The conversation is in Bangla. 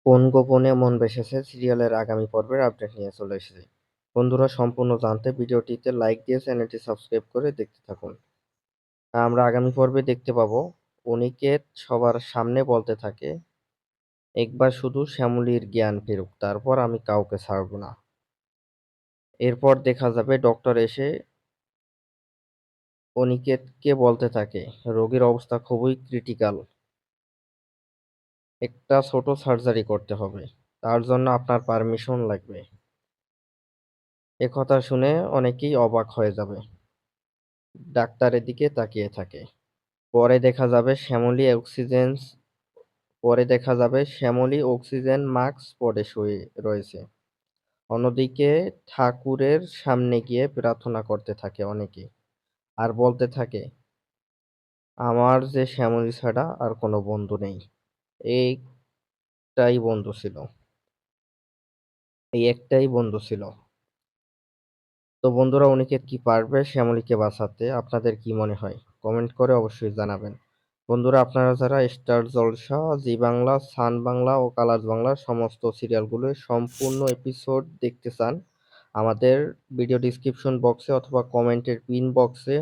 কোন গোপনে মন বেসেছে সিরিয়ালের আগামী পর্বের আপডেট নিয়ে চলে এসেছি। বন্ধুরা, সম্পূর্ণ জানতে ভিডিওটিতে লাইক দিয়ে চ্যানেলটি সাবস্ক্রাইব করে দেখতে থাকুন। আমরা আগামী পর্বে দেখতে পাবো অনিকেত সবার সামনে বলতে থাকে, একবার শুধু শ্যামলীর জ্ঞান ফেরুক, তারপর আমি কাউকে ছাড়ব না। এরপর দেখা যাবে ডক্টর এসে অনিকেতকে বলতে থাকে, রোগীর অবস্থা খুবই ক্রিটিক্যাল, একটা ছোট সার্জারি করতে হবে, তার জন্য আপনার পারমিশন লাগবে। একথা শুনে অনেকেই অবাক হয়ে যাবে, ডাক্তারের দিকে তাকিয়ে থাকে। পরে দেখা যাবে শ্যামলী অক্সিজেন মাস্ক পরে শুয়ে রয়েছে। অন্যদিকে ঠাকুরের সামনে গিয়ে প্রার্থনা করতে থাকে অনেকে, আর বলতে থাকে, আমার যে শ্যামলী ছাড়া আর কোনো বন্ধু নেই। এইটাই বন্ধু ছিল, এই একটাই বন্ধু ছিল। তো বন্ধুরা, অনিকেত কি পারবে শ্যামলীকে বাঁচাতে? আপনাদের কি মনে হয়? কমেন্ট করে অবশ্যই জানাবেন। বন্ধুরা, আপনারা যারা স্টার জলসা, জি বাংলা, সান বাংলা ও কালার্স বাংলার সমস্ত সিরিয়ালগুলোর সম্পূর্ণ এপিসোড দেখতে চান, আমাদের ভিডিও ডিসক্রিপশন বক্সে অথবা কমেন্টের পিন বক্সে